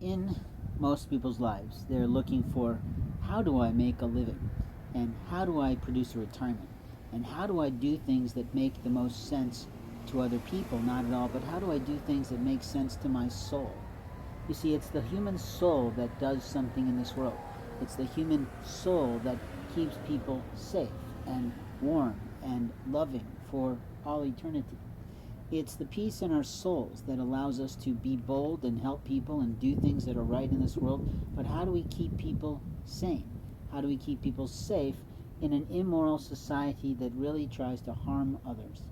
In most people's lives, they're looking for how do I make a living? And how do I produce a retirement? And how do I do things that make the most sense to other people? Not at all, but how do I do things that make sense to my soul? You see, it's the human soul that does something in this world. It's the human soul that keeps people safe and warm and loving for all eternity. It's the peace in our souls that allows us to be bold and help people and do things that are right in this world. But how do we keep people sane? How do we keep people safe in an immoral society that really tries to harm others?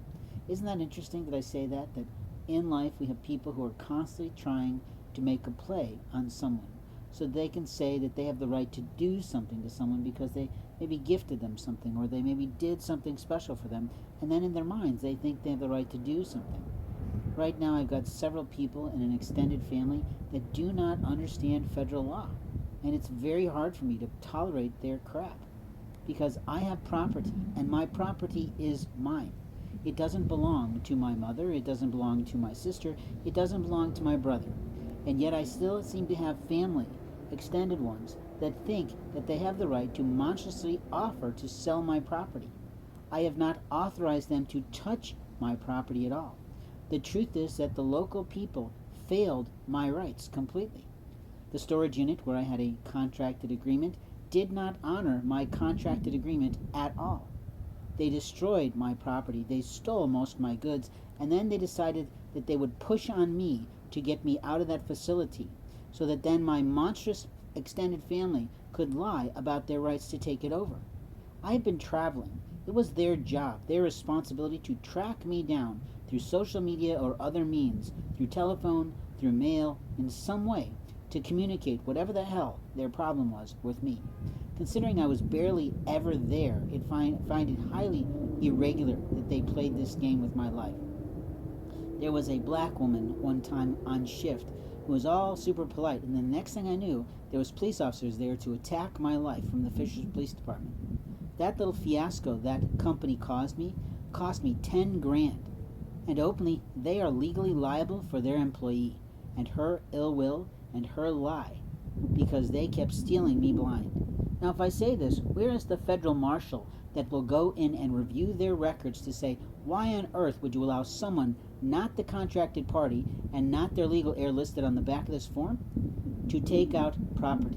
Isn't that interesting that I say that? That in life we have people who are constantly trying to make a play on someone so they can say that they have the right to do something to someone because they maybe gifted them something or they maybe did something special for them, and then in their minds they think they have the right to do something. Right now I've got several people in an extended family that do not understand federal law, and it's very hard for me to tolerate their crap because I have property and my property is mine. It doesn't belong to my mother, it doesn't belong to my sister, it doesn't belong to my brother. And yet I still seem to have family, extended ones, that think that they have the right to monstrously offer to sell my property. I have not authorized them to touch my property at all. The truth is that the local people failed my rights completely. The storage unit where I had a contracted agreement did not honor my contracted agreement at all. They destroyed my property, they stole most of my goods, and then they decided that they would push on me to get me out of that facility so that then my monstrous extended family could lie about their rights to take it over. I had been traveling. It was their job, their responsibility to track me down through social media or other means, through telephone, through mail, in some way, to communicate whatever the hell their problem was with me. Considering I was barely ever there, find it highly irregular that they played this game with my life. There was a black woman one time on shift who was all super polite, and the next thing I knew, there was police officers there to attack my life from the Fishers Police Department. That little fiasco that company caused me cost me 10 grand. And openly, they are legally liable for their employee and her ill will and her lie because they kept stealing me blind. Now, if I say this, where is the federal marshal that will go in and review their records to say, why on earth would you allow someone, not the contracted party and not their legal heir listed on the back of this form, to take out property?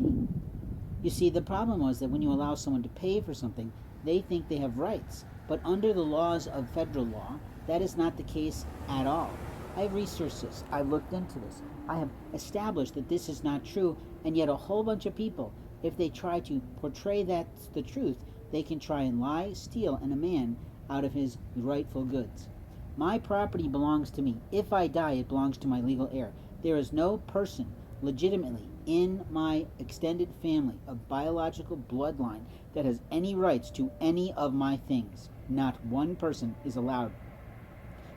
You see, the problem was that when you allow someone to pay for something, they think they have rights. But under the laws of federal law, that is not the case at all. I have researched this. I've looked into this. I have established that this is not true, and yet a whole bunch of people, if they try to portray that's the truth, they can try and lie, steal, and a man out of his rightful goods. My property belongs to me. If I die, it belongs to my legal heir. There is no person legitimately in my extended family of biological bloodline that has any rights to any of my things. Not one person is allowed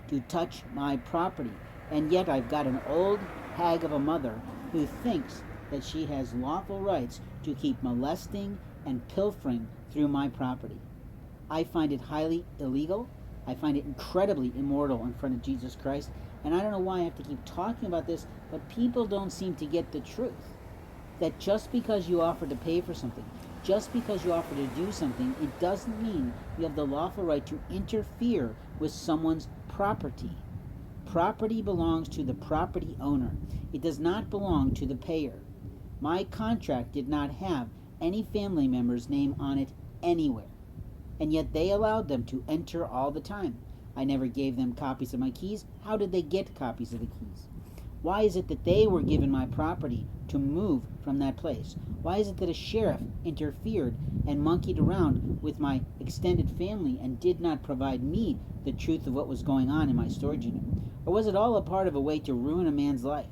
to touch my property. And yet I've got an old hag of a mother who thinks that she has lawful rights to keep molesting and pilfering through my property. I find it highly illegal. I find it incredibly immoral in front of Jesus Christ. And I don't know why I have to keep talking about this, but people don't seem to get the truth. That just because you offer to pay for something, just because you offer to do something, it doesn't mean you have the lawful right to interfere with someone's property. Property belongs to the property owner. It does not belong to the payer. My contract did not have any family member's name on it anywhere, and yet they allowed them to enter all the time. I never gave them copies of my keys. How did they get copies of the keys? Why is it that they were given my property to move from that place? Why is it that a sheriff interfered and monkeyed around with my extended family and did not provide me the truth of what was going on in my storage unit? Or was it all a part of a way to ruin a man's life?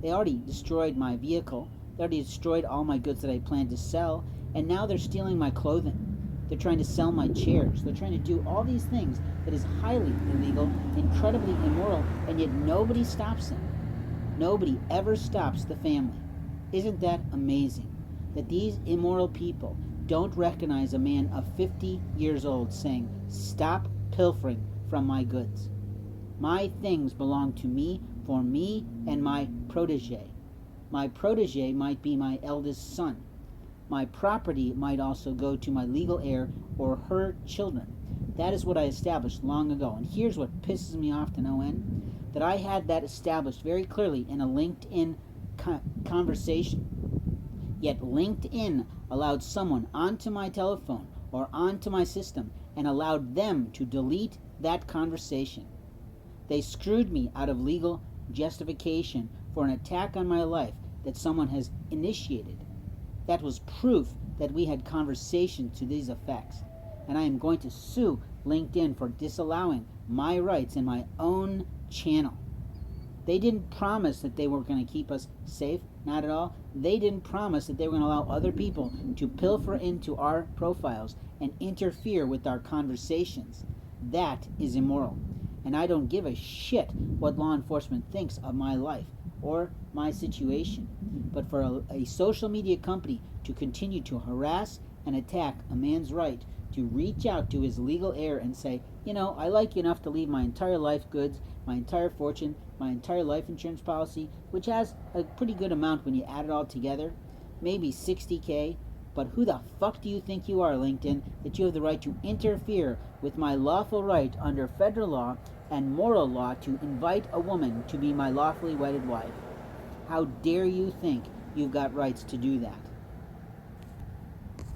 They already destroyed my vehicle. They already destroyed all my goods that I planned to sell, and now they're stealing my clothing. They're trying to sell my chairs. They're trying to do all these things that is highly illegal, incredibly immoral, and yet nobody stops them. Nobody ever stops the family. Isn't that amazing? That these immoral people don't recognize a man of 50 years old saying, stop pilfering from my goods. My things belong to me, for me and my protege. My protege might be my eldest son. My property might also go to my legal heir or her children. That is what I established long ago. And here's what pisses me off to no end, that I had that established very clearly in a LinkedIn conversation. Yet LinkedIn allowed someone onto my telephone or onto my system and allowed them to delete that conversation. They screwed me out of legal justification for an attack on my life that someone has initiated. That was proof that we had conversation to these effects. And I am going to sue LinkedIn for disallowing my rights in my own channel. They didn't promise that they were going to keep us safe, not at all. They didn't promise that they were going to allow other people to pilfer into our profiles and interfere with our conversations. That is immoral. And I don't give a shit what law enforcement thinks of my life or my situation. But for a social media company to continue to harass and attack a man's right to reach out to his legal heir and say, I like you enough to leave my entire life goods, my entire fortune, my entire life insurance policy, which has a pretty good amount when you add it all together, maybe $60,000. But who the fuck do you think you are, LinkedIn, that you have the right to interfere with my lawful right under federal law and moral law to invite a woman to be my lawfully wedded wife? How dare you think you've got rights to do that?